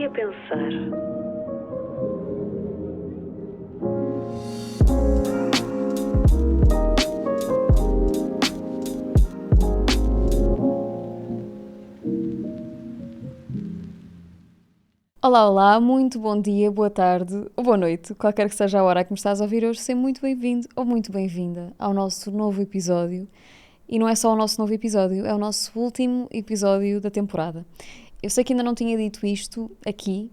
a pensar. Olá, olá, muito bom dia, boa tarde ou boa noite, qualquer que seja a hora que me estás a ouvir hoje, seja muito bem-vindo ou muito bem-vinda ao nosso novo episódio. E não é só o nosso novo episódio, é o nosso último episódio da temporada. Eu sei que ainda não tinha dito isto aqui,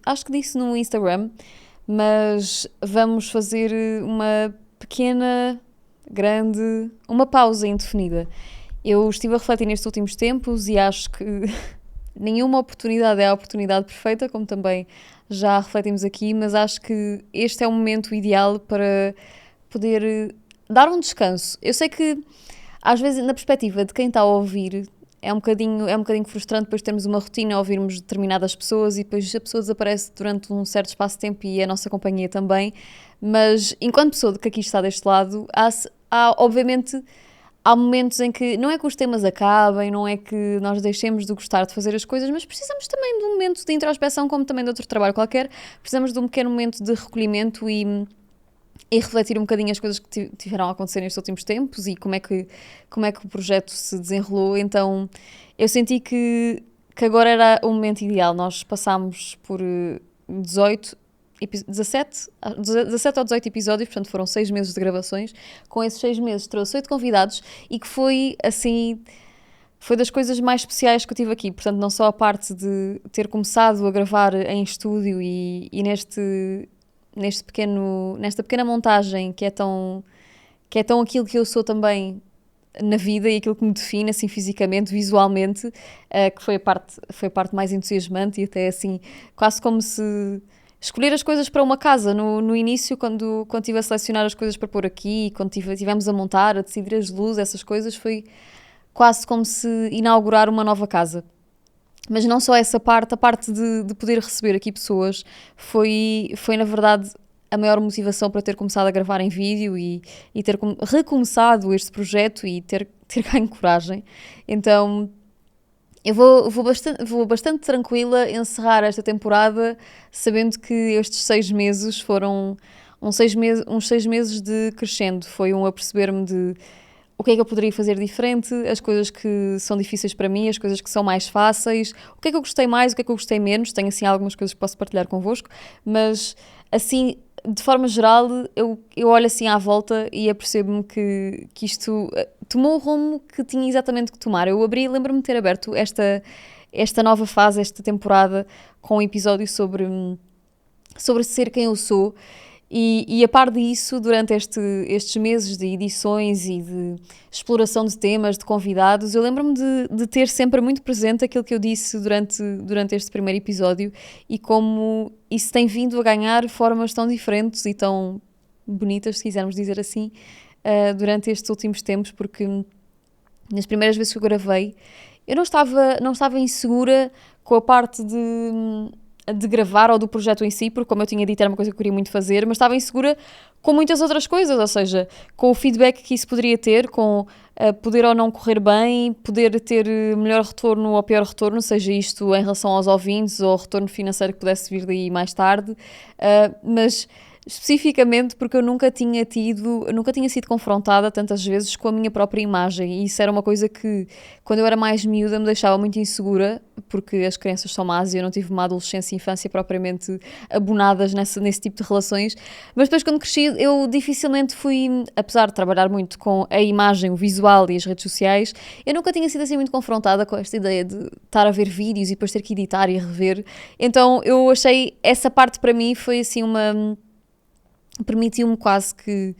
acho que disse no Instagram, mas vamos fazer uma pequena, grande, uma pausa indefinida. Eu estive a refletir nestes últimos tempos e acho que nenhuma oportunidade é a oportunidade perfeita, como também já refletimos aqui, mas acho que este é o momento ideal para poder dar um descanso. Eu sei que, às vezes, na perspectiva de quem está a ouvir, é um bocadinho frustrante depois termos uma rotina, ouvirmos determinadas pessoas e depois a pessoa desaparece durante um certo espaço de tempo e a nossa companhia também, mas enquanto pessoa que aqui está deste lado, obviamente... Há momentos em que não é que os temas acabem, não é que nós deixemos de gostar de fazer as coisas, mas precisamos também de um momento de introspeção, como também de outro trabalho qualquer. Precisamos de um pequeno momento de recolhimento e refletir um bocadinho as coisas que tiveram a acontecer nestes últimos tempos e como é que o projeto se desenrolou. Então eu senti que agora era o momento ideal. Nós passámos por 17 ou 18 episódios, portanto foram 6 meses de gravações. Com esses 6 meses trouxe 8 convidados e que foi assim, foi das coisas mais especiais que eu tive aqui. Portanto, não só a parte de ter começado a gravar em estúdio e nesta pequena montagem que é tão aquilo que eu sou também na vida e aquilo que me define assim fisicamente, visualmente, que foi a parte mais entusiasmante e até assim, quase como se escolher as coisas para uma casa. No início, quando estive a selecionar as coisas para pôr aqui, quando estivemos a montar, a decidir as luzes, essas coisas, foi quase como se inaugurar uma nova casa. Mas não só essa parte, a parte de poder receber aqui pessoas foi na verdade a maior motivação para ter começado a gravar em vídeo e ter recomeçado este projeto e ter ganho coragem. Então eu vou bastante tranquila encerrar esta temporada sabendo que estes 6 meses foram uns 6 meses de crescendo. Foi a perceber-me de o que é que eu poderia fazer diferente, as coisas que são difíceis para mim, as coisas que são mais fáceis, o que é que eu gostei mais, o que é que eu gostei menos. Tenho assim algumas coisas que posso partilhar convosco, mas assim, de forma geral, eu olho assim à volta e apercebo-me que isto tomou o rumo que tinha exatamente que tomar. Lembro-me de ter aberto esta nova fase, esta temporada, com um episódio sobre ser quem eu sou. E a par disso, durante estes meses de edições e de exploração de temas, de convidados, eu lembro-me de ter sempre muito presente aquilo que eu disse durante este primeiro episódio e como isso tem vindo a ganhar formas tão diferentes e tão bonitas, se quisermos dizer assim, durante estes últimos tempos, porque nas primeiras vezes que eu gravei, eu não estava insegura com a parte de gravar ou do projeto em si, porque como eu tinha dito era uma coisa que eu queria muito fazer, mas estava insegura com muitas outras coisas, ou seja, com o feedback que isso poderia ter, com poder ou não correr bem, poder ter melhor retorno ou pior retorno, seja isto em relação aos ouvintes ou retorno financeiro que pudesse vir daí mais tarde, mas especificamente porque eu nunca tinha sido confrontada tantas vezes com a minha própria imagem, e isso era uma coisa que, quando eu era mais miúda, me deixava muito insegura, porque as crianças são más e eu não tive uma adolescência e infância propriamente abonadas nesse tipo de relações, mas depois quando cresci eu dificilmente fui, apesar de trabalhar muito com a imagem, o visual e as redes sociais, eu nunca tinha sido assim muito confrontada com esta ideia de estar a ver vídeos e depois ter que editar e rever. Então eu achei, essa parte para mim foi assim permitiu-me quase que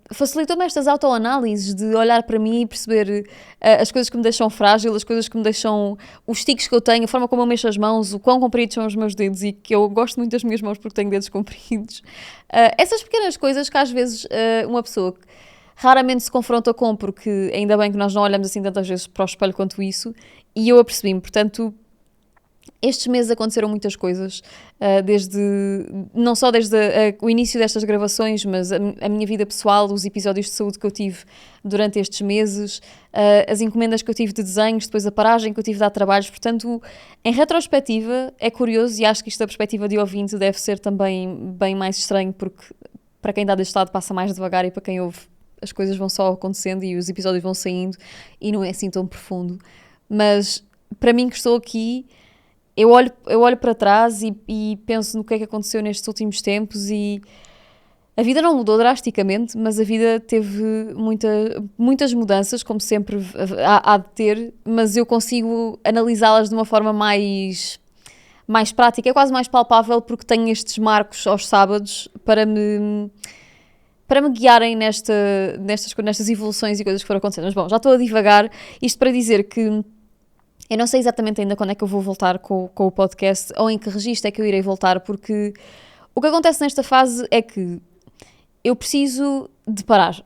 facilitou-me estas autoanálises de olhar para mim e perceber as coisas que me deixam frágil, as coisas que me deixam, os tiques que eu tenho, a forma como eu mexo as mãos, o quão compridos são os meus dedos e que eu gosto muito das minhas mãos porque tenho dedos compridos. Essas pequenas coisas que às vezes uma pessoa raramente se confronta com, porque ainda bem que nós não olhamos assim tantas vezes para o espelho quanto isso, e eu apercebi-me. Portanto, Estes meses aconteceram muitas coisas, não só desde o início destas gravações, mas a minha vida pessoal, os episódios de saúde que eu tive durante estes meses, as encomendas que eu tive de desenhos, depois a paragem que eu tive de dar trabalhos. Portanto, em retrospectiva, é curioso, e acho que isto da perspectiva de ouvinte deve ser também bem mais estranho, porque para quem está deste lado passa mais devagar e para quem ouve as coisas vão só acontecendo e os episódios vão saindo e não é assim tão profundo. Mas para mim que estou aqui, eu olho para trás e penso no que é que aconteceu nestes últimos tempos e a vida não mudou drasticamente, mas a vida teve muitas mudanças, como sempre há de ter, mas eu consigo analisá-las de uma forma mais prática, é quase mais palpável porque tenho estes marcos aos sábados para me guiarem nestas evoluções e coisas que foram acontecendo. Mas bom, já estou a divagar, isto para dizer que eu não sei exatamente ainda quando é que eu vou voltar com o podcast ou em que registro é que eu irei voltar, porque o que acontece nesta fase é que eu preciso de parar.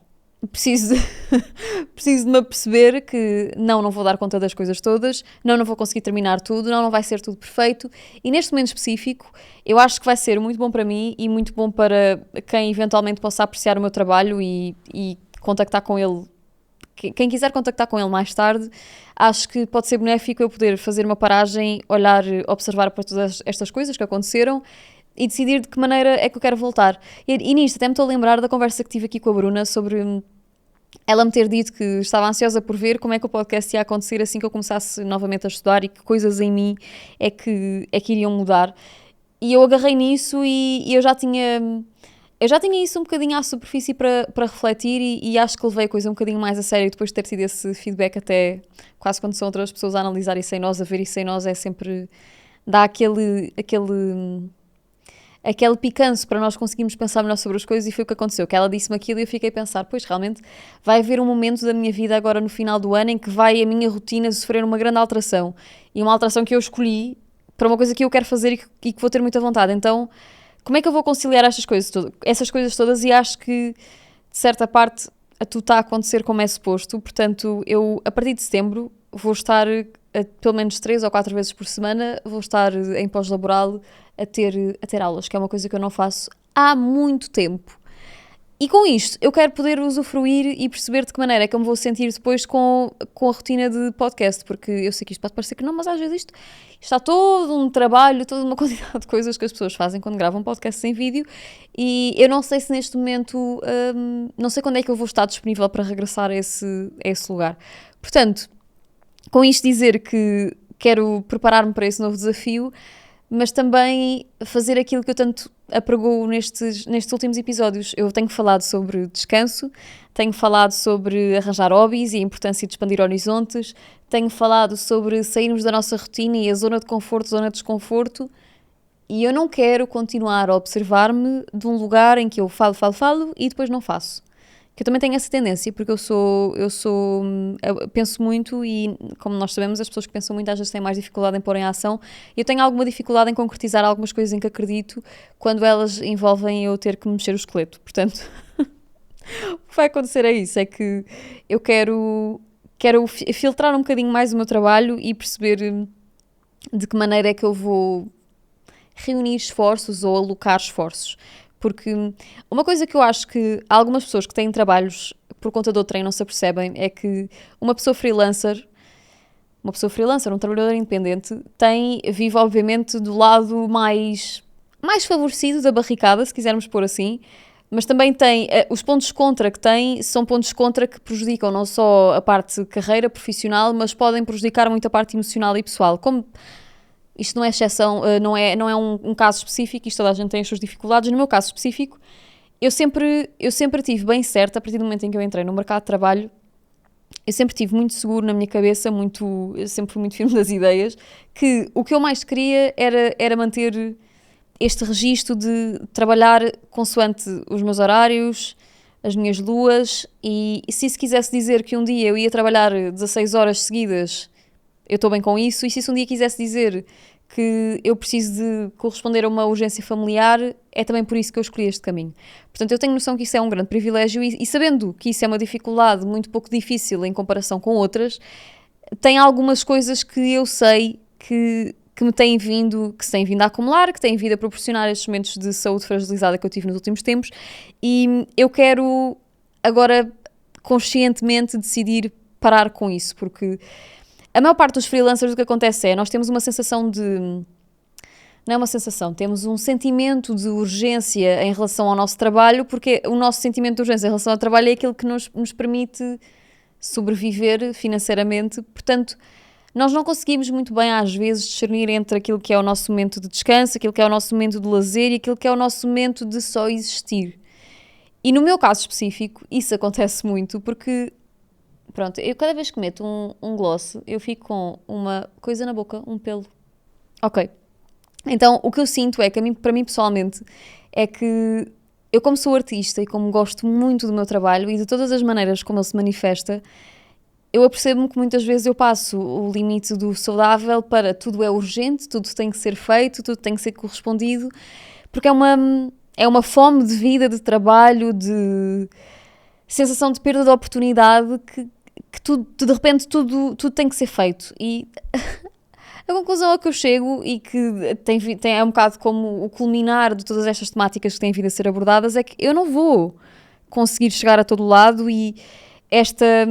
Preciso de me aperceber que não vou dar conta das coisas todas, não vou conseguir terminar tudo, não vai ser tudo perfeito. E neste momento específico, eu acho que vai ser muito bom para mim e muito bom para quem eventualmente possa apreciar o meu trabalho e contactar com ele. Quem quiser contactar com ele mais tarde, acho que pode ser benéfico eu poder fazer uma paragem, olhar, observar para todas estas coisas que aconteceram e decidir de que maneira é que eu quero voltar. E nisto até me estou a lembrar da conversa que tive aqui com a Bruna sobre ela me ter dito que estava ansiosa por ver como é que o podcast ia acontecer assim que eu começasse novamente a estudar e que coisas em mim é que iriam mudar. E eu agarrei nisso e eu já tinha isso um bocadinho à superfície para refletir e acho que levei a coisa um bocadinho mais a sério depois de ter tido esse feedback, até quase quando são outras pessoas a analisar isso em nós, a ver isso em nós, é sempre dá aquele picanço para nós conseguirmos pensar melhor sobre as coisas. E foi o que aconteceu, que ela disse-me aquilo e eu fiquei a pensar, pois realmente vai haver um momento da minha vida agora no final do ano em que vai a minha rotina sofrer uma grande alteração, e uma alteração que eu escolhi para uma coisa que eu quero fazer e que vou ter muita vontade. Então como é que eu vou conciliar essas coisas todas? E acho que, de certa parte, tudo está a acontecer como é suposto. Portanto, eu, a partir de setembro, vou estar, pelo menos 3 ou 4 vezes por semana, vou estar em pós-laboral a ter aulas, que é uma coisa que eu não faço há muito tempo. E com isto, eu quero poder usufruir e perceber de que maneira é que eu me vou sentir depois com a rotina de podcast, porque eu sei que isto pode parecer que não, mas às vezes isto está todo um trabalho, toda uma quantidade de coisas que as pessoas fazem quando gravam podcast em vídeo, e eu não sei se neste momento, não sei quando é que eu vou estar disponível para regressar a esse lugar. Portanto, com isto dizer que quero preparar-me para esse novo desafio, mas também fazer aquilo que eu tanto apregou nestes últimos episódios. Eu tenho falado sobre descanso, tenho falado sobre arranjar hobbies e a importância de expandir horizontes, tenho falado sobre sairmos da nossa rotina e a zona de conforto, zona de desconforto, e eu não quero continuar a observar-me de um lugar em que eu falo e depois não faço. Que eu também tenho essa tendência, porque eu penso muito e, como nós sabemos, as pessoas que pensam muito às vezes têm mais dificuldade em pôr em ação. Eu tenho alguma dificuldade em concretizar algumas coisas em que acredito quando elas envolvem eu ter que mexer o esqueleto. Portanto, o que vai acontecer é isso, é que eu quero filtrar um bocadinho mais o meu trabalho e perceber de que maneira é que eu vou reunir esforços ou alocar esforços. Porque uma coisa que eu acho que algumas pessoas que têm trabalhos por conta de outra e não se apercebem é que uma pessoa freelancer, um trabalhador independente, vive obviamente do lado mais favorecido da barricada, se quisermos pôr assim, mas também tem os pontos contra que tem, são pontos contra que prejudicam não só a parte carreira profissional, mas podem prejudicar muito a parte emocional e pessoal. Como isto não é exceção, não é um caso específico, isto toda a gente tem as suas dificuldades. No meu caso específico, eu sempre tive bem certo, a partir do momento em que eu entrei no mercado de trabalho, eu sempre tive muito seguro na minha cabeça, eu sempre fui muito firme das ideias, que o que eu mais queria era manter este registro de trabalhar consoante os meus horários, as minhas luas, e se isso quisesse dizer que um dia eu ia trabalhar 16 horas seguidas, eu estou bem com isso. E se isso um dia quisesse dizer que eu preciso de corresponder a uma urgência familiar, é também por isso que eu escolhi este caminho. Portanto, eu tenho noção que isso é um grande privilégio e sabendo que isso é uma dificuldade muito pouco difícil em comparação com outras, tem algumas coisas que eu sei que que se têm vindo a acumular, que têm vindo a proporcionar estes momentos de saúde fragilizada que eu tive nos últimos tempos, e eu quero agora conscientemente decidir parar com isso, porque a maior parte dos freelancers o que acontece é, nós temos uma sensação de... Não é uma sensação, temos um sentimento de urgência em relação ao nosso trabalho, porque o nosso sentimento de urgência em relação ao trabalho é aquilo que nos permite sobreviver financeiramente. Portanto, nós não conseguimos muito bem, às vezes, discernir entre aquilo que é o nosso momento de descanso, aquilo que é o nosso momento de lazer e aquilo que é o nosso momento de só existir. E no meu caso específico, isso acontece muito porque, pronto, eu cada vez que meto um gloss, eu fico com uma coisa na boca, um pelo. Ok. Então, o que eu sinto é que, para mim pessoalmente, é que eu, como sou artista e como gosto muito do meu trabalho e de todas as maneiras como ele se manifesta, eu apercebo-me que muitas vezes eu passo o limite do saudável para tudo é urgente, tudo tem que ser feito, tudo tem que ser correspondido, porque é uma fome de vida, de trabalho, de sensação de perda de oportunidade que tudo, de repente tudo tem que ser feito. E a conclusão a que eu chego, e que é um bocado como o culminar de todas estas temáticas que têm vindo a ser abordadas, é que eu não vou conseguir chegar a todo lado, e esta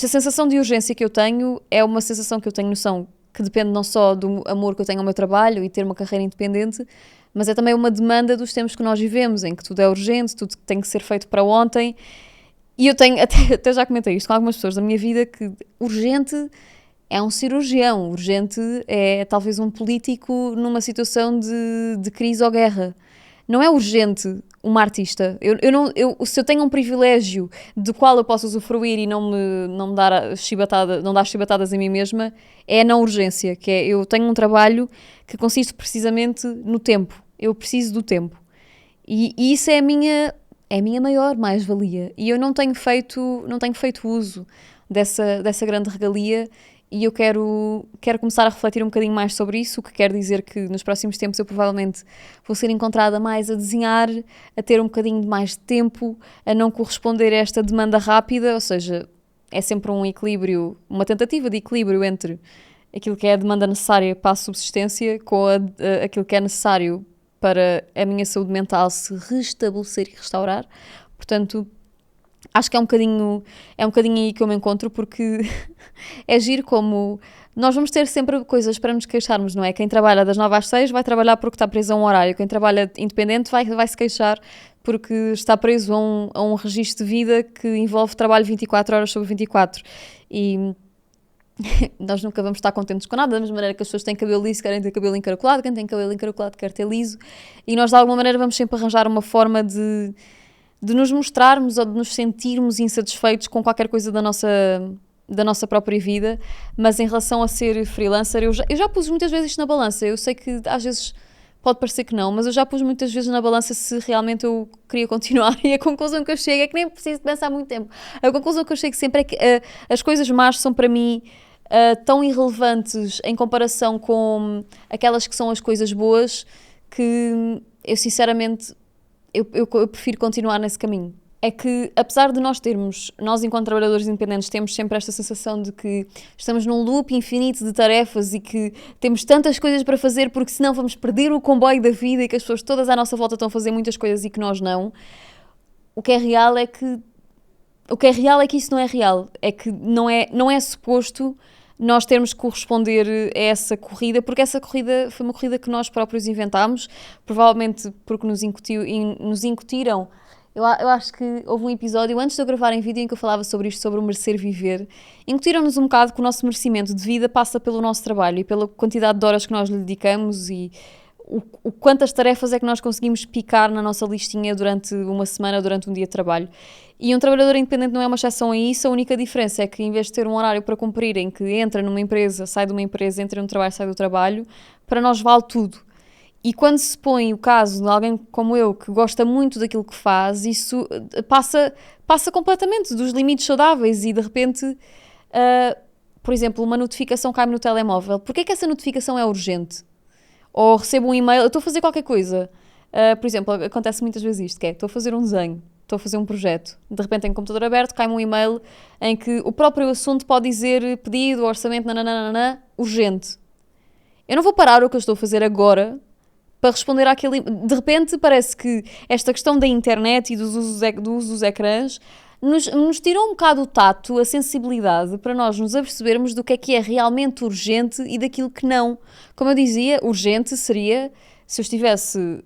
sensação de urgência que eu tenho é uma sensação que eu tenho noção que depende não só do amor que eu tenho ao meu trabalho e ter uma carreira independente, mas é também uma demanda dos tempos que nós vivemos, em que tudo é urgente, tudo tem que ser feito para ontem. E eu tenho, até já comentei isto com algumas pessoas da minha vida, que urgente é um cirurgião, urgente é talvez um político numa situação de crise ou guerra. Não é urgente uma artista. Se eu tenho um privilégio do qual eu posso usufruir e não me dar chibatadas a mim mesma, é a não urgência, que é, eu tenho um trabalho que consiste precisamente no tempo. Eu preciso do tempo. E isso é a minha maior mais-valia. E eu não tenho feito uso dessa grande regalia. E eu quero começar a refletir um bocadinho mais sobre isso, o que quer dizer que nos próximos tempos eu provavelmente vou ser encontrada mais a desenhar, a ter um bocadinho mais de tempo, a não corresponder a esta demanda rápida, ou seja, é sempre um equilíbrio, uma tentativa de equilíbrio entre aquilo que é a demanda necessária para a subsistência com aquilo que é necessário para a minha saúde mental se restabelecer e restaurar. Portanto, acho que é um bocadinho aí que eu me encontro, porque é giro como nós vamos ter sempre coisas para nos queixarmos, não é? Quem trabalha das 9 às 6 vai trabalhar porque está preso a um horário, quem trabalha independente vai se queixar porque está preso a um registro de vida que envolve trabalho 24 horas sobre 24. E nós nunca vamos estar contentes com nada, da mesma maneira que as pessoas têm cabelo liso querem ter cabelo encaracolado, quem tem cabelo encaracolado quer ter liso, e nós de alguma maneira vamos sempre arranjar uma forma de nos mostrarmos ou de nos sentirmos insatisfeitos com qualquer coisa da nossa própria vida. Mas em relação a ser freelancer, eu já pus muitas vezes isto na balança. Eu sei que às vezes pode parecer que não, mas eu já pus muitas vezes na balança se realmente eu queria continuar, e a conclusão que eu chego é que nem preciso pensar muito tempo. A conclusão que eu chego sempre é que as coisas más são para mim tão irrelevantes em comparação com aquelas que são as coisas boas, que eu sinceramente eu prefiro continuar nesse caminho. É que, apesar de nós enquanto trabalhadores independentes, temos sempre esta sensação de que estamos num loop infinito de tarefas e que temos tantas coisas para fazer porque senão vamos perder o comboio da vida, e que as pessoas todas à nossa volta estão a fazer muitas coisas e que nós não. O que é real é que isso não é real. É que não é suposto nós termos que corresponder a essa corrida, porque essa corrida foi uma corrida que nós próprios inventámos, provavelmente porque nos incutiram. Eu acho que houve um episódio, antes de eu gravar em vídeo, em que eu falava sobre isto, sobre o merecer viver. Incutiram-nos um bocado que o nosso merecimento de vida passa pelo nosso trabalho e pela quantidade de horas que nós lhe dedicamos e o quantas tarefas é que nós conseguimos picar na nossa listinha durante uma semana, durante um dia de trabalho. E um trabalhador independente não é uma exceção a isso. A única diferença é que, em vez de ter um horário para cumprir, em que entra numa empresa, sai de uma empresa, entra num trabalho, sai do trabalho, para nós vale tudo. E quando se põe o caso de alguém como eu, que gosta muito daquilo que faz, isso passa completamente dos limites saudáveis e, de repente, por exemplo, uma notificação cai-me no telemóvel. Porquê é que essa notificação é urgente? Ou recebo um e-mail, eu estou a fazer qualquer coisa. Por exemplo, acontece muitas vezes isto, que é, estou a fazer um desenho, estou a fazer um projeto, de repente tenho o computador aberto, cai-me um e-mail em que o próprio assunto pode dizer pedido, orçamento, nananana, urgente. Eu não vou parar o que eu estou a fazer agora para responder àquele... De repente parece que esta questão da internet e do uso dos ecrãs nos tirou um bocado o tato, a sensibilidade, para nós nos apercebermos do que é realmente urgente e daquilo que não. Como eu dizia, urgente seria se eu tivesse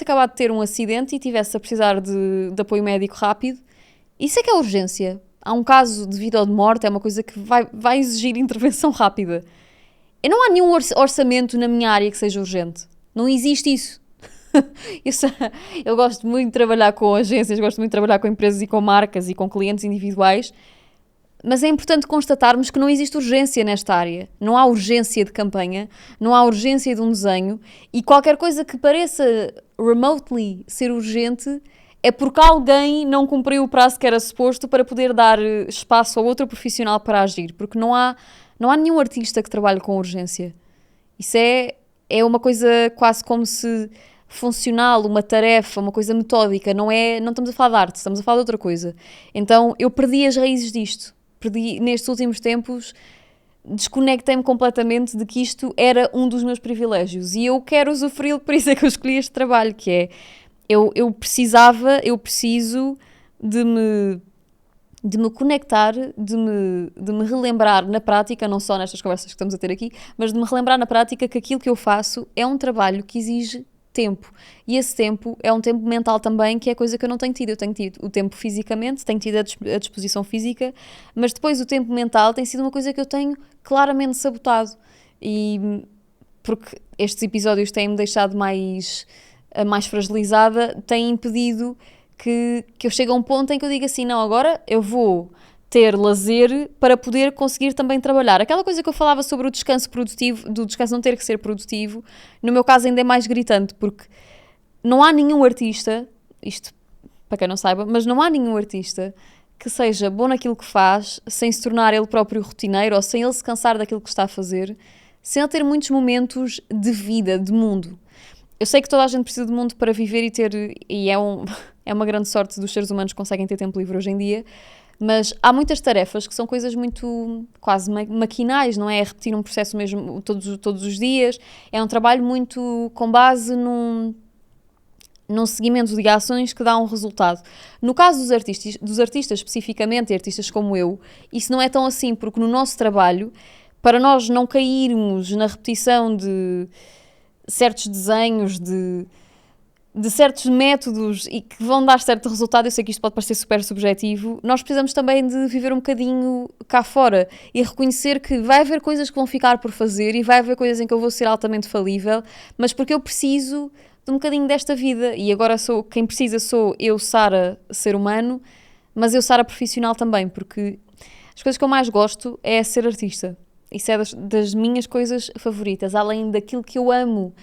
acabado de ter um acidente e tivesse a precisar de apoio médico rápido. Isso é que é urgência. Há um caso de vida ou de morte, é uma coisa que vai exigir intervenção rápida. E não há nenhum orçamento na minha área que seja urgente. Não existe isso. Eu gosto muito de trabalhar com agências, gosto muito de trabalhar com empresas e com marcas e com clientes individuais, mas é importante constatarmos que não existe urgência nesta área. Não há urgência de campanha, não há urgência de um desenho, e qualquer coisa que pareça remotely ser urgente é porque alguém não cumpriu o prazo que era suposto para poder dar espaço a outro profissional para agir, porque não há nenhum artista que trabalhe com urgência. Isso é uma coisa quase como se funcional, uma tarefa, uma coisa metódica, não estamos a falar de arte, estamos a falar de outra coisa. Então eu perdi as raízes disto, nestes últimos tempos, desconectei-me completamente de que isto era um dos meus privilégios e eu quero usufruí-lo, por isso é que eu escolhi este trabalho, que é, eu preciso de me conectar, de me relembrar na prática, não só nestas conversas que estamos a ter aqui, mas de me relembrar na prática que aquilo que eu faço é um trabalho que exige tempo. E esse tempo é um tempo mental também, que é coisa que eu não tenho tido. Eu tenho tido o tempo fisicamente, tenho tido a disposição física, mas depois o tempo mental tem sido uma coisa que eu tenho claramente sabotado. E porque estes episódios têm-me deixado mais fragilizada, têm impedido que eu chegue a um ponto em que eu diga assim, não, agora eu vou ter lazer para poder conseguir também trabalhar. Aquela coisa que eu falava sobre o descanso produtivo, do descanso não ter que ser produtivo, no meu caso ainda é mais gritante, porque não há nenhum artista, isto para quem não saiba, mas não há nenhum artista que seja bom naquilo que faz, sem se tornar ele próprio rotineiro, ou sem ele se cansar daquilo que está a fazer, sem ele ter muitos momentos de vida, de mundo. Eu sei que toda a gente precisa de mundo para viver e é uma grande sorte dos seres humanos que conseguem ter tempo livre hoje em dia, mas há muitas tarefas que são coisas muito quase maquinais, não é? É repetir um processo mesmo todos os dias, é um trabalho muito com base num seguimento de ações que dá um resultado. No caso dos artistas especificamente, e artistas como eu, isso não é tão assim, porque no nosso trabalho, para nós não cairmos na repetição de certos desenhos, de certos métodos e que vão dar certo resultado, eu sei que isto pode parecer super subjetivo, nós precisamos também de viver um bocadinho cá fora e reconhecer que vai haver coisas que vão ficar por fazer e vai haver coisas em que eu vou ser altamente falível, mas porque eu preciso de um bocadinho desta vida e agora quem precisa sou eu, Sara, ser humano, mas eu, Sara, profissional também, porque as coisas que eu mais gosto é ser artista. Isso é das minhas coisas favoritas, além daquilo que eu amo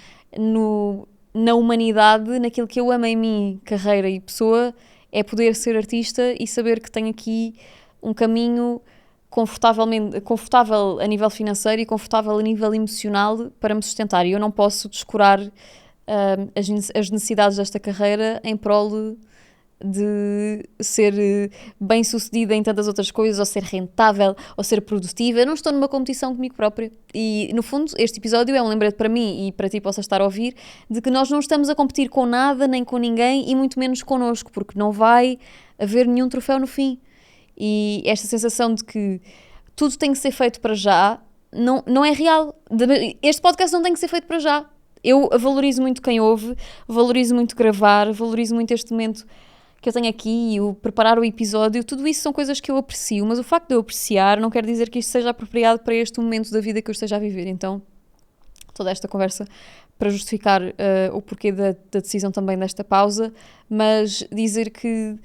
na humanidade, naquilo que eu amo em mim, carreira e pessoa, é poder ser artista e saber que tenho aqui um caminho confortável a nível financeiro e confortável a nível emocional para me sustentar. E eu não posso descurar as necessidades desta carreira em prol de ser bem-sucedida em tantas outras coisas, ou ser rentável, ou ser produtiva. Eu não estou numa competição comigo própria. E, no fundo, este episódio é um lembrete para mim e para ti possa estar a ouvir, de que nós não estamos a competir com nada, nem com ninguém, e muito menos connosco, porque não vai haver nenhum troféu no fim. E esta sensação de que tudo tem que ser feito para já, não é real. Este podcast não tem que ser feito para já. Eu valorizo muito quem ouve, valorizo muito gravar, valorizo muito este momento que eu tenho aqui, o preparar o episódio, tudo isso são coisas que eu aprecio, mas o facto de eu apreciar não quer dizer que isto seja apropriado para este momento da vida que eu esteja a viver. Então, toda esta conversa para justificar o porquê da decisão também desta pausa, mas dizer que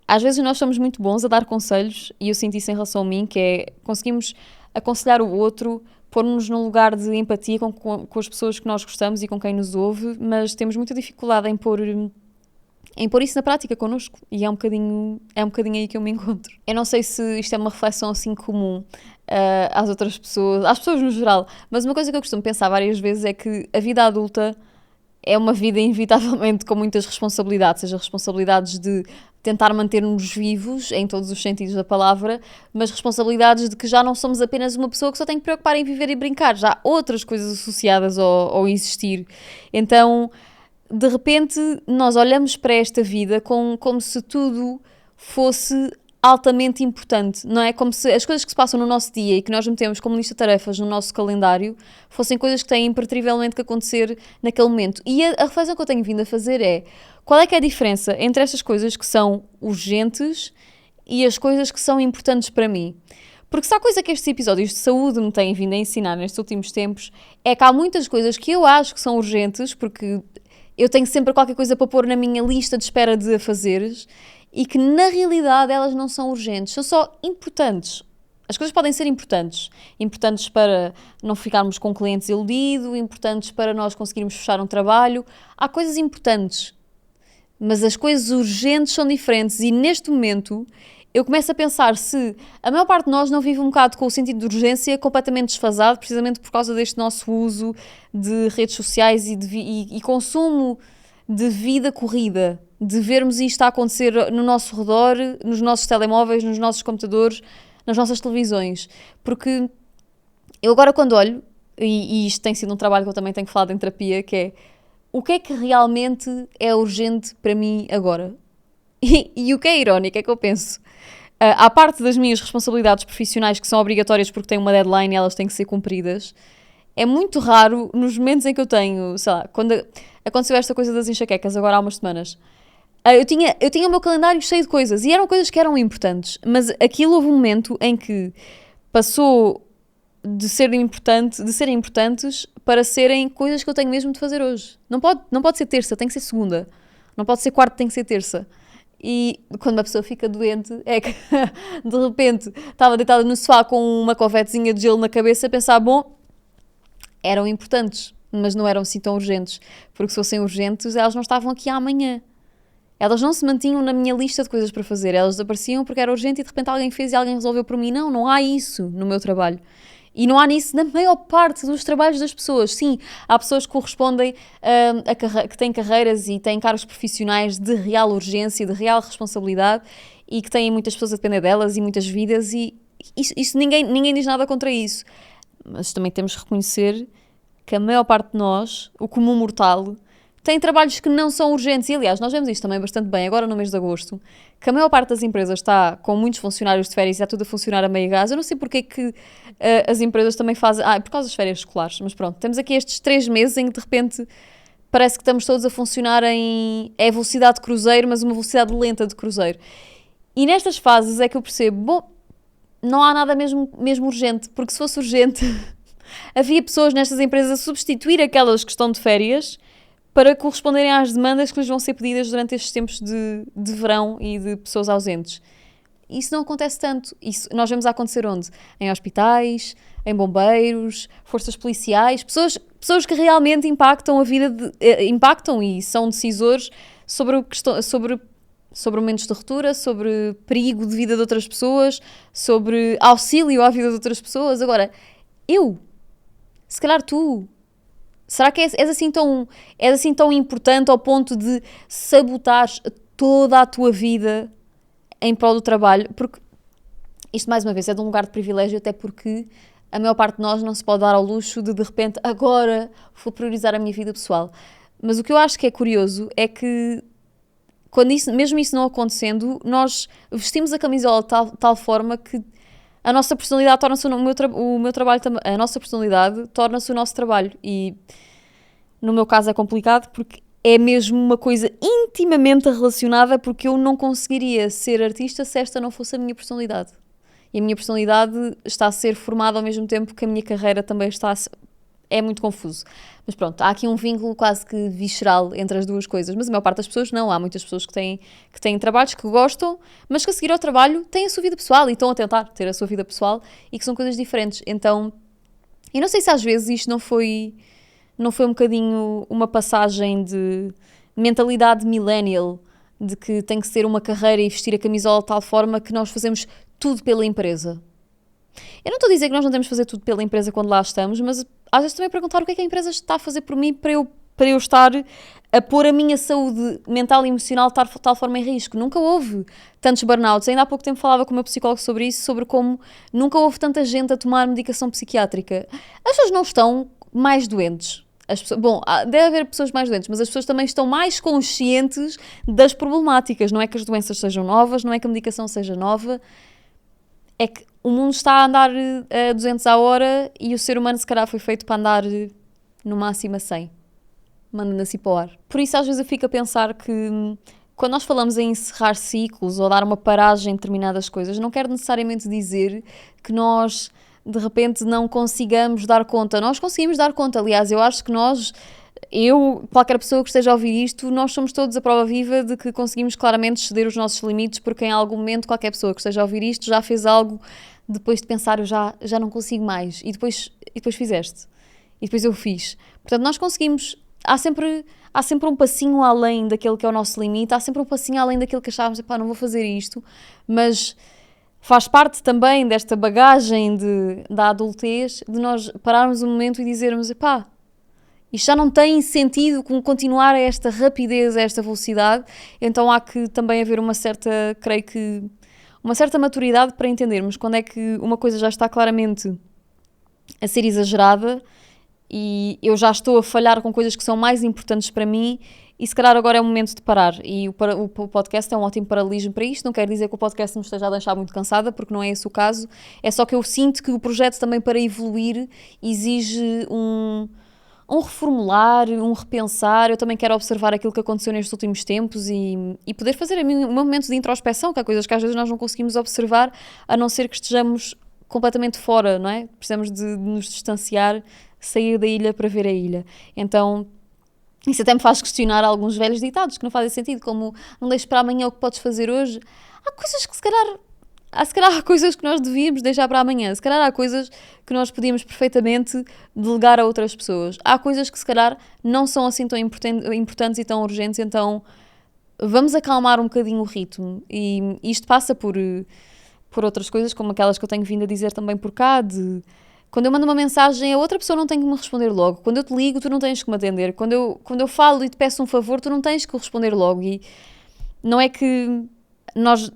às vezes nós somos muito bons a dar conselhos, e eu sinto isso em relação a mim, que é conseguimos aconselhar o outro, pôr-nos num lugar de empatia com as pessoas que nós gostamos e com quem nos ouve, mas temos muita dificuldade em pôr isso na prática connosco, e é um bocadinho aí que eu me encontro. Eu não sei se isto é uma reflexão assim comum às outras pessoas, às pessoas no geral, mas uma coisa que eu costumo pensar várias vezes é que a vida adulta é uma vida inevitavelmente com muitas responsabilidades, seja responsabilidades de tentar manter-nos vivos, em todos os sentidos da palavra, mas responsabilidades de que já não somos apenas uma pessoa que só tem que preocupar em viver e brincar, já há outras coisas associadas ao existir. Então, de repente, nós olhamos para esta vida como se tudo fosse altamente importante, não é? Como se as coisas que se passam no nosso dia e que nós metemos como lista de tarefas no nosso calendário fossem coisas que têm impertrivelmente que acontecer naquele momento. E a reflexão que eu tenho vindo a fazer é: qual é que é a diferença entre estas coisas que são urgentes e as coisas que são importantes para mim? Porque se há coisa que estes episódios de saúde me têm vindo a ensinar nestes últimos tempos, é que há muitas coisas que eu acho que são urgentes, porque eu tenho sempre qualquer coisa para pôr na minha lista de espera de afazeres, e que na realidade elas não são urgentes, são só importantes. As coisas podem ser importantes. Importantes para não ficarmos com clientes iludidos, importantes para nós conseguirmos fechar um trabalho. Há coisas importantes. Mas as coisas urgentes são diferentes e neste momento eu começo a pensar se a maior parte de nós não vive um bocado com o sentido de urgência completamente desfasado, precisamente por causa deste nosso uso de redes sociais e consumo de vida corrida, de vermos isto a acontecer no nosso redor, nos nossos telemóveis, nos nossos computadores, nas nossas televisões. Porque eu agora quando olho, e isto tem sido um trabalho que eu também tenho falado em terapia, que é: o que é que realmente é urgente para mim agora? E o que é irónico é que eu penso, à parte das minhas responsabilidades profissionais que são obrigatórias porque têm uma deadline e elas têm que ser cumpridas, é muito raro nos momentos em que eu tenho, sei lá, quando aconteceu esta coisa das enxaquecas agora há umas semanas, eu tinha o meu calendário cheio de coisas e eram coisas que eram importantes, mas aquilo houve um momento em que passou de serem importantes para serem coisas que eu tenho mesmo de fazer hoje. Não pode ser terça, tem que ser segunda. Não pode ser quarta, tem que ser terça. E quando uma pessoa fica doente, é que de repente estava deitada no sofá com uma covetezinha de gelo na cabeça a pensar: bom, eram importantes, mas não eram assim tão urgentes. Porque se fossem urgentes, elas não estavam aqui amanhã. Elas não se mantinham na minha lista de coisas para fazer. Elas desapareciam porque era urgente e de repente alguém fez e alguém resolveu por mim. Não há isso no meu trabalho. E não há nisso na maior parte dos trabalhos das pessoas. Sim, há pessoas que correspondem que têm carreiras e têm cargos profissionais de real urgência, de real responsabilidade e que têm muitas pessoas a depender delas e muitas vidas e isso ninguém diz nada contra isso. Mas também temos que reconhecer que a maior parte de nós, o comum mortal, tem trabalhos que não são urgentes. E, aliás, nós vemos isto também bastante bem agora no mês de agosto, que a maior parte das empresas está com muitos funcionários de férias e está tudo a funcionar a meio gás. Eu não sei porque é que as empresas também fazem... por causa das férias escolares. Mas pronto, temos aqui estes 3 meses em que, de repente, parece que estamos todos a funcionar em... É velocidade de cruzeiro, mas uma velocidade lenta de cruzeiro. E nestas fases é que eu percebo, bom, não há nada mesmo urgente, porque se fosse urgente, havia pessoas nestas empresas a substituir aquelas que estão de férias para corresponderem às demandas que lhes vão ser pedidas durante estes tempos de verão e de pessoas ausentes. Isso não acontece tanto. Isso nós vemos a acontecer onde? Em hospitais, em bombeiros, forças policiais, pessoas que realmente impactam a vida, impactam e são decisores sobre momentos de ruptura, sobre perigo de vida de outras pessoas, sobre auxílio à vida de outras pessoas. Agora, se calhar tu, será que és assim tão importante ao ponto de sabotares toda a tua vida em prol do trabalho? Porque isto, mais uma vez, é de um lugar de privilégio, até porque a maior parte de nós não se pode dar ao luxo de repente, agora vou priorizar a minha vida pessoal. Mas o que eu acho que é curioso é que mesmo isso não acontecendo, nós vestimos a camisola de tal forma que a nossa personalidade torna-se o meu trabalho também. A nossa personalidade torna-se o nosso trabalho. E no meu caso é complicado porque é mesmo uma coisa intimamente relacionada, porque eu não conseguiria ser artista se esta não fosse a minha personalidade. E a minha personalidade está a ser formada ao mesmo tempo que a minha carreira também está a ser... É muito confuso. Mas pronto, há aqui um vínculo quase que visceral entre as duas coisas. Mas a maior parte das pessoas não. Há muitas pessoas que têm trabalhos que gostam, mas que a seguir ao trabalho têm a sua vida pessoal e estão a tentar ter a sua vida pessoal e que são coisas diferentes. Então, eu não sei se às vezes isto não foi um bocadinho uma passagem de mentalidade millennial, de que tem que ser uma carreira e vestir a camisola de tal forma que nós fazemos tudo pela empresa. Eu não estou a dizer que nós não temos de fazer tudo pela empresa quando lá estamos, mas às vezes também perguntar o que é que a empresa está a fazer por mim para eu para eu estar a pôr a minha saúde mental e emocional de tal forma em risco. Nunca houve tantos burnouts. Ainda há pouco tempo falava com o meu psicólogo sobre isso, sobre como nunca houve tanta gente a tomar medicação psiquiátrica. As pessoas não estão mais doentes. Deve haver pessoas mais doentes, mas as pessoas também estão mais conscientes das problemáticas. Não é que as doenças sejam novas, não é que a medicação seja nova, é que o mundo está a andar a 200 à hora e o ser humano se calhar foi feito para andar no máximo a 100, mandando assim para o ar. Por isso às vezes eu fico a pensar que quando nós falamos em encerrar ciclos ou dar uma paragem em determinadas coisas, não quer necessariamente dizer que nós de repente não consigamos dar conta. Nós conseguimos dar conta, aliás, eu acho que qualquer pessoa que esteja a ouvir isto, nós somos todos a prova viva de que conseguimos claramente exceder os nossos limites, porque em algum momento qualquer pessoa que esteja a ouvir isto já fez algo depois de pensar, eu já não consigo mais, e depois fizeste, e depois eu fiz. Portanto, nós conseguimos, há sempre um passinho além daquele que é o nosso limite, há sempre um passinho além daquilo que achávamos, não vou fazer isto, mas faz parte também desta bagagem da adultez, de nós pararmos um momento e dizermos, isto já não tem sentido continuar a esta rapidez, a esta velocidade, então há que também haver uma certa maturidade para entendermos quando é que uma coisa já está claramente a ser exagerada e eu já estou a falhar com coisas que são mais importantes para mim e se calhar agora é o momento de parar. E o podcast é um ótimo paralelismo para isto. Não quer dizer que o podcast me esteja a deixar muito cansada, porque não é esse o caso. É só que eu sinto que o projeto também para evoluir exige um reformular, um repensar. Eu também quero observar aquilo que aconteceu nestes últimos tempos e poder fazer um momento de introspeção, que há coisas que às vezes nós não conseguimos observar, a não ser que estejamos completamente fora, não é? Precisamos de nos distanciar, sair da ilha para ver a ilha. Então, isso até me faz questionar alguns velhos ditados que não fazem sentido, como não deixes para amanhã o que podes fazer hoje. Há coisas que se calhar há coisas que nós devíamos deixar para amanhã. Se calhar há coisas que nós podíamos perfeitamente delegar a outras pessoas. Há coisas que se calhar não são assim tão importantes e tão urgentes, então vamos acalmar um bocadinho o ritmo. E isto passa por outras coisas, como aquelas que eu tenho vindo a dizer também por cá, quando eu mando uma mensagem, a outra pessoa não tem que me responder logo. Quando eu te ligo, tu não tens que me atender. Quando eu falo e te peço um favor, tu não tens que responder logo. E não é que nós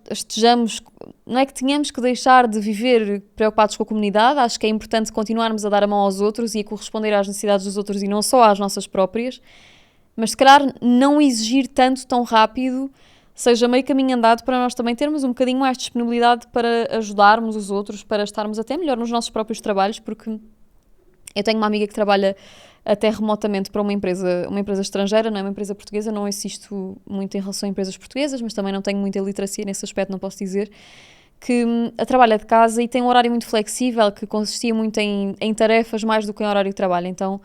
não é que tenhamos que deixar de viver preocupados com a comunidade. Acho que é importante continuarmos a dar a mão aos outros e a corresponder às necessidades dos outros e não só às nossas próprias. Mas se calhar não exigir tanto, tão rápido, seja meio caminho andado para nós também termos um bocadinho mais de disponibilidade para ajudarmos os outros, para estarmos até melhor nos nossos próprios trabalhos, porque eu tenho uma amiga que trabalha até remotamente para uma empresa estrangeira, não é uma empresa portuguesa, não assisto muito em relação a empresas portuguesas, mas também não tenho muita literacia nesse aspecto, não posso dizer, que trabalha de casa e tem um horário muito flexível, que consistia muito em tarefas mais do que em horário de trabalho. Então,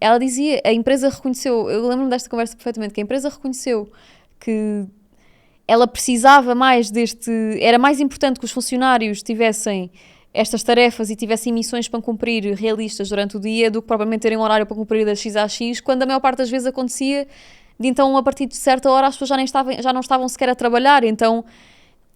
ela dizia, a empresa reconheceu, eu lembro-me desta conversa perfeitamente, que a empresa reconheceu que ela precisava mais era mais importante que os funcionários tivessem estas tarefas e tivessem missões para cumprir realistas durante o dia do que propriamente terem um horário para cumprir das X às X, quando a maior parte das vezes acontecia de então a partir de certa hora as pessoas já não estavam sequer a trabalhar, então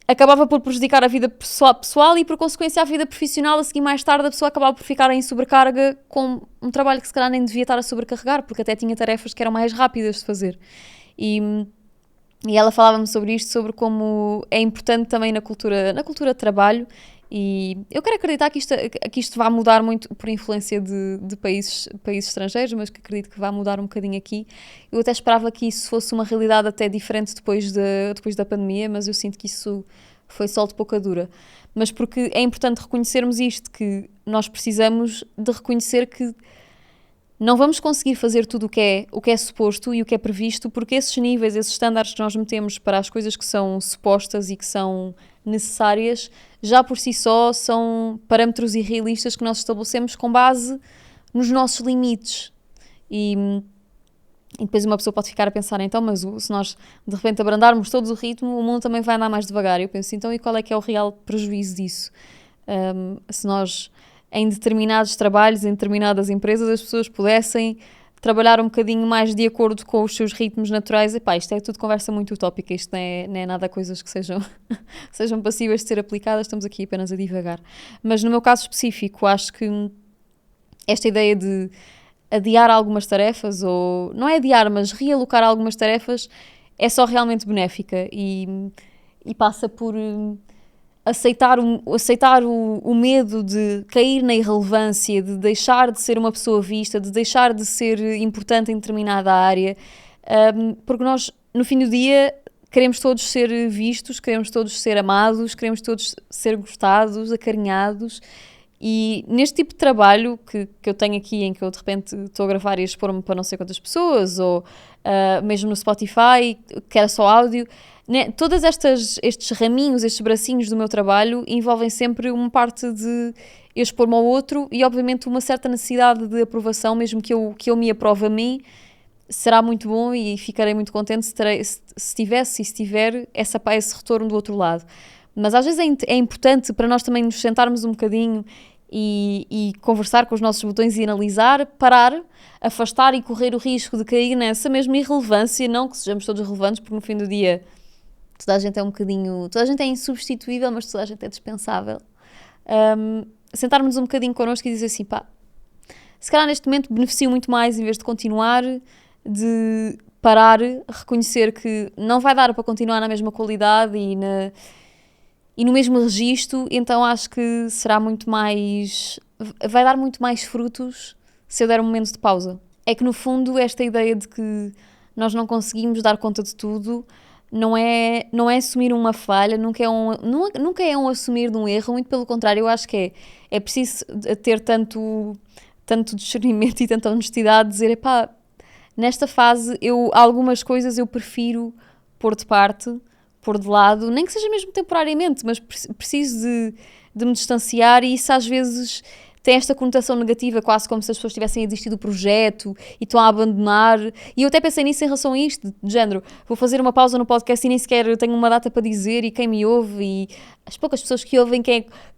acabava por prejudicar a vida pessoal e por consequência a vida profissional. A seguir mais tarde a pessoa acabava por ficar em sobrecarga com um trabalho que se calhar nem devia estar a sobrecarregar, porque até tinha tarefas que eram mais rápidas de fazer. E ela falava-me sobre isto, sobre como é importante também na cultura de trabalho, e eu quero acreditar que isto vai mudar muito por influência de países estrangeiros, mas que acredito que vai mudar um bocadinho aqui. Eu até esperava que isso fosse uma realidade até diferente depois da pandemia, mas eu sinto que isso foi só de pouca dura. Mas porque é importante reconhecermos isto, que nós precisamos de reconhecer que não vamos conseguir fazer tudo o que é suposto e o que é previsto, porque esses níveis, esses estándares que nós metemos para as coisas que são supostas e que são necessárias, já por si só são parâmetros irrealistas que nós estabelecemos com base nos nossos limites. E depois uma pessoa pode ficar a pensar, então, mas se nós de repente abrandarmos todos o ritmo, o mundo também vai andar mais devagar. Eu penso, então, e qual é que é o real prejuízo disso? Se nós, em determinados trabalhos, em determinadas empresas, as pessoas pudessem trabalhar um bocadinho mais de acordo com os seus ritmos naturais, isto é tudo conversa muito utópica, isto não é nada coisas que sejam passíveis de ser aplicadas, estamos aqui apenas a divagar. Mas no meu caso específico, acho que esta ideia de adiar algumas tarefas, ou não é adiar, mas realocar algumas tarefas, é só realmente benéfica e passa por aceitar o medo de cair na irrelevância, de deixar de ser uma pessoa vista, de deixar de ser importante em determinada área, porque nós, no fim do dia, queremos todos ser vistos, queremos todos ser amados, queremos todos ser gostados, acarinhados. E neste tipo de trabalho que eu tenho aqui, em que eu de repente estou a gravar e a expor-me para não sei quantas pessoas, ou mesmo no Spotify, que era só áudio, né? Todos estes raminhos, estes bracinhos do meu trabalho envolvem sempre uma parte de eu expor-me ao outro e obviamente uma certa necessidade de aprovação, mesmo que eu me aprove a mim, será muito bom e ficarei muito contente se tiver esse retorno do outro lado. Mas às vezes é importante para nós também nos sentarmos um bocadinho e conversar com os nossos botões e analisar, parar, afastar e correr o risco de cair nessa mesma irrelevância, não que sejamos todos relevantes, porque no fim do dia toda a gente toda a gente é insubstituível, mas toda a gente é dispensável. Sentarmos um bocadinho connosco e dizer assim, pá, se calhar neste momento beneficio muito mais, em vez de continuar, de parar, reconhecer que não vai dar para continuar na mesma qualidade e no mesmo registro, então acho que será muito mais... vai dar muito mais frutos se eu der um momento de pausa. É que no fundo esta ideia de que nós não conseguimos dar conta de tudo não é assumir uma falha, nunca é um assumir de um erro, muito pelo contrário, eu acho que é preciso ter tanto discernimento e tanta honestidade de dizer, epá, nesta fase algumas coisas eu prefiro pôr de parte, pôr de lado, nem que seja mesmo temporariamente, mas preciso de me distanciar e isso às vezes tem esta conotação negativa, quase como se as pessoas tivessem desistido do projeto e estão a abandonar. E eu até pensei nisso em relação a isto, de género, vou fazer uma pausa no podcast e nem sequer tenho uma data para dizer e quem me ouve e as poucas pessoas que ouvem,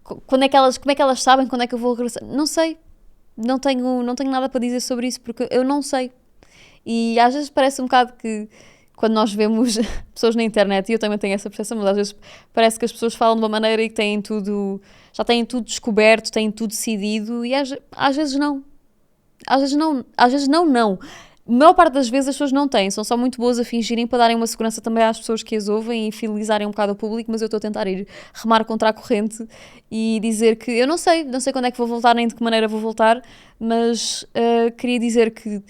como é que elas sabem quando é que eu vou regressar? Não sei, não tenho nada para dizer sobre isso porque eu não sei. E às vezes parece um bocado que quando nós vemos pessoas na internet, e eu também tenho essa percepção, mas às vezes parece que as pessoas falam de uma maneira e que já têm tudo descoberto, têm tudo decidido, e às vezes não. Às vezes não. A maior parte das vezes as pessoas não têm, são só muito boas a fingirem para darem uma segurança também às pessoas que as ouvem e fidelizarem um bocado o público, mas eu estou a tentar remar contra a corrente e dizer que eu não sei quando é que vou voltar, nem de que maneira vou voltar, mas queria dizer que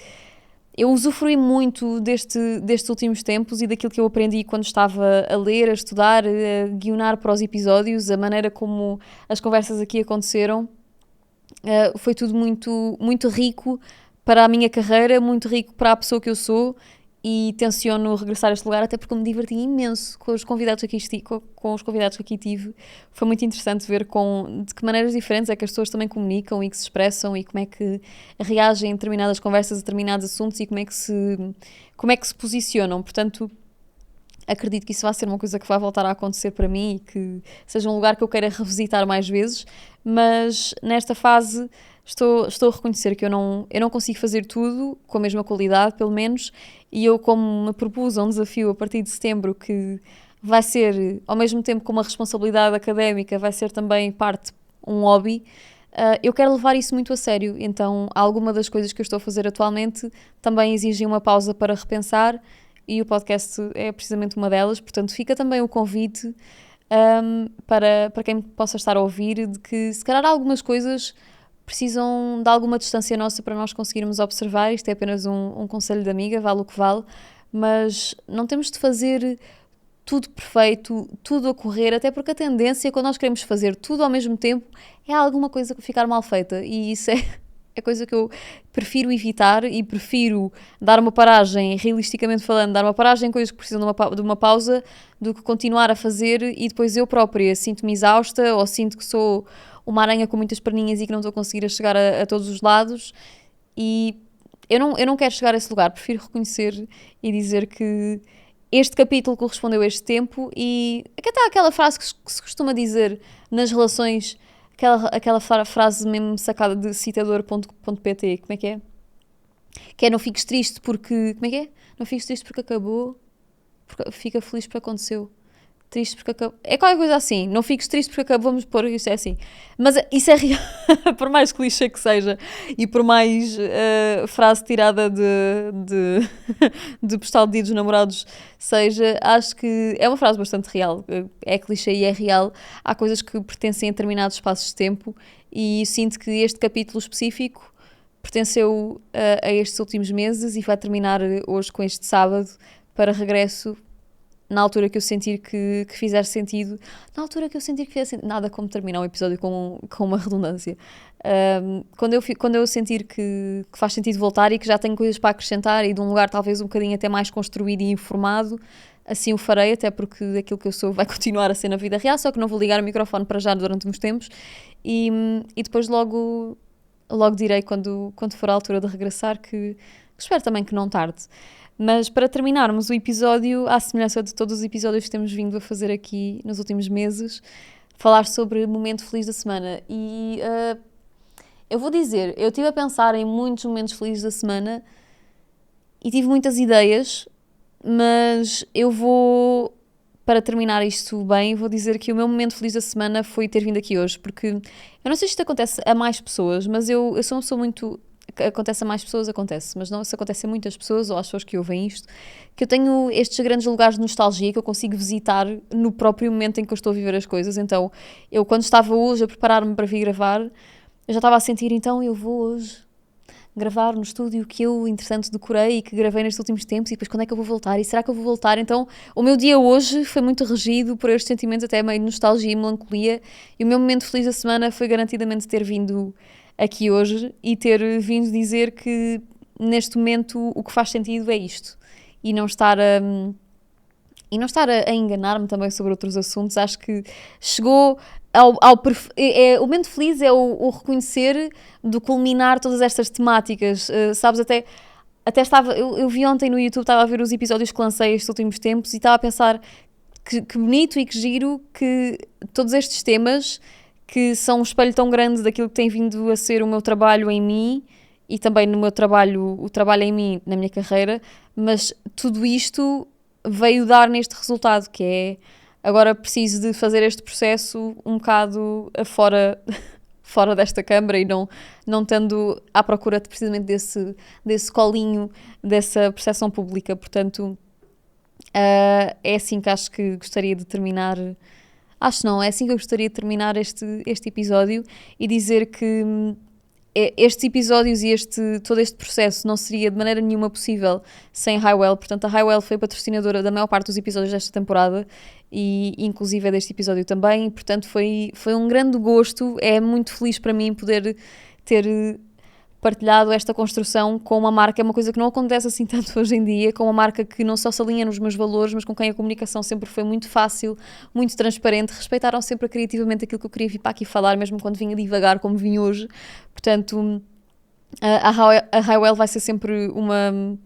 eu usufruí muito destes últimos tempos e daquilo que eu aprendi quando estava a ler, a estudar, a guionar para os episódios, a maneira como as conversas aqui aconteceram. Foi tudo muito, muito rico para a minha carreira, muito rico para a pessoa que eu sou e tenciono regressar a este lugar até porque eu me diverti imenso com os convidados que aqui tive. Foi muito interessante ver de que maneiras diferentes é que as pessoas também comunicam e que se expressam e como é que reagem em determinadas conversas a determinados assuntos e como é que se posicionam. Portanto, acredito que isso vai ser uma coisa que vai voltar a acontecer para mim e que seja um lugar que eu queira revisitar mais vezes, mas nesta fase estou a reconhecer que eu não consigo fazer tudo com a mesma qualidade, pelo menos, e eu, como me propus um desafio a partir de setembro que vai ser, ao mesmo tempo com uma responsabilidade académica, vai ser também parte um hobby, eu quero levar isso muito a sério, então alguma das coisas que eu estou a fazer atualmente também exigem uma pausa para repensar e o podcast é precisamente uma delas, portanto fica também o convite para quem possa estar a ouvir de que se calhar algumas coisas precisam de alguma distância nossa para nós conseguirmos observar, isto é apenas um conselho de amiga, vale o que vale, mas não temos de fazer tudo perfeito, tudo a correr, até porque a tendência, quando nós queremos fazer tudo ao mesmo tempo, é alguma coisa que ficar mal feita, e isso é coisa que eu prefiro evitar e prefiro dar uma paragem, realisticamente falando, dar uma paragem em coisas que precisam de uma pausa, do que continuar a fazer e depois eu própria sinto-me exausta ou sinto que sou uma aranha com muitas perninhas e que não estou a conseguir chegar a todos os lados e eu não quero chegar a esse lugar, prefiro reconhecer e dizer que este capítulo correspondeu a este tempo e aqui está aquela frase que se costuma dizer nas relações, aquela frase mesmo sacada de citador.pt, como é que é? Que é não fiques triste porque, como é que é? Não fiques triste porque acabou, porque fica feliz porque aconteceu. triste porque acabou. É qualquer coisa assim. Não fiques triste porque acabou, vamos pôr isto é assim. Mas isso é real. Por mais clichê que seja e por mais frase tirada de postal de dia dos namorados seja, acho que é uma frase bastante real. É clichê e é real. Há coisas que pertencem a determinados espaços de tempo e sinto que este capítulo específico pertenceu a estes últimos meses e vai terminar hoje com este sábado para regresso na altura que eu sentir que fizer sentido, nada como terminar um episódio com uma redundância. Quando eu sentir que faz sentido voltar e que já tenho coisas para acrescentar e de um lugar talvez um bocadinho até mais construído e informado, assim o farei, até porque aquilo que eu sou vai continuar a ser na vida real, só que não vou ligar o microfone para já durante uns tempos e depois logo direi quando for a altura de regressar que espero também que não tarde. Mas para terminarmos o episódio, à semelhança de todos os episódios que temos vindo a fazer aqui nos últimos meses, falar sobre o momento feliz da semana. E eu vou dizer, eu estive a pensar em muitos momentos felizes da semana e tive muitas ideias, mas eu vou, para terminar isto bem, vou dizer que o meu momento feliz da semana foi ter vindo aqui hoje, porque eu não sei se isto acontece a mais pessoas, mas eu sou uma pessoa muito... Acontece a mais pessoas, acontece, mas não se acontece a muitas pessoas ou às pessoas que ouvem isto, que eu tenho estes grandes lugares de nostalgia que eu consigo visitar no próprio momento em que eu estou a viver as coisas. Então, eu quando estava hoje a preparar-me para vir gravar, eu já estava a sentir, então eu vou hoje gravar no estúdio que eu, entretanto, decorei e que gravei nestes últimos tempos, e depois quando é que eu vou voltar? E será que eu vou voltar? Então, o meu dia hoje foi muito regido por estes sentimentos até meio de nostalgia e melancolia, e o meu momento feliz da semana foi garantidamente ter vindo aqui hoje e ter vindo dizer que neste momento o que faz sentido é isto, e não estar a enganar-me também sobre outros assuntos. Acho que chegou o momento feliz é o reconhecer do culminar todas estas temáticas, sabes, até estava, eu vi ontem no YouTube, estava a ver os episódios que lancei estes últimos tempos e estava a pensar que bonito e que giro que todos estes temas, que são um espelho tão grande daquilo que tem vindo a ser o meu trabalho em mim e também no meu trabalho, o trabalho em mim na minha carreira, mas tudo isto veio dar neste resultado, que é agora preciso de fazer este processo um bocado fora desta câmara e não estando à procura precisamente desse colinho, dessa percepção pública. Portanto, é assim que acho que gostaria de terminar. Acho não, é assim que eu gostaria de terminar este episódio e dizer que estes episódios e todo este processo não seria de maneira nenhuma possível sem Highwell. Portanto, a Highwell foi patrocinadora da maior parte dos episódios desta temporada e inclusive é deste episódio também. Portanto, foi um grande gosto, é muito feliz para mim poder ter partilhado esta construção com uma marca. É uma coisa que não acontece assim tanto hoje em dia, com uma marca que não só se alinha nos meus valores, mas com quem a comunicação sempre foi muito fácil, muito transparente, respeitaram sempre criativamente aquilo que eu queria vir para aqui falar, mesmo quando vinha devagar, como vim hoje. Portanto, a Highwell vai ser sempre uma...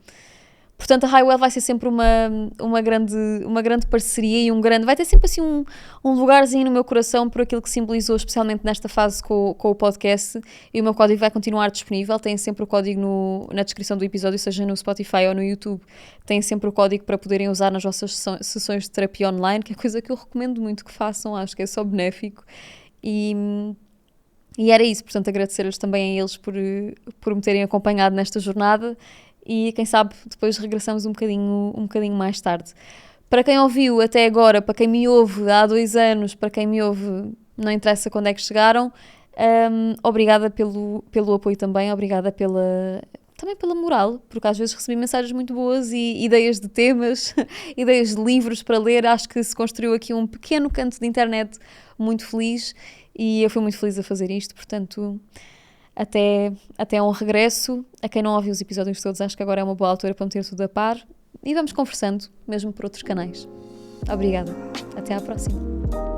Portanto, a Highwell vai ser sempre uma grande parceria e vai ter sempre assim um lugarzinho no meu coração por aquilo que simbolizou, especialmente nesta fase com o podcast, e o meu código vai continuar disponível. Tem sempre o código na descrição do episódio, seja no Spotify ou no YouTube, tem sempre o código para poderem usar nas vossas sessões de terapia online, que é coisa que eu recomendo muito que façam, acho que é só benéfico. E era isso, portanto agradecer-lhes também a eles por me terem acompanhado nesta jornada. E quem sabe depois regressamos um bocadinho mais tarde. Para quem ouviu até agora, para quem me ouve há 2 anos, para quem me ouve não interessa quando é que chegaram, obrigada pelo apoio também, obrigada também pela moral, porque às vezes recebi mensagens muito boas e ideias de temas, ideias de livros para ler. Acho que se construiu aqui um pequeno canto de internet muito feliz e eu fui muito feliz a fazer isto, portanto... Até um regresso. A quem não ouviu os episódios todos, acho que agora é uma boa altura para meter tudo a par e vamos conversando, mesmo por outros canais. Obrigada. Até à próxima.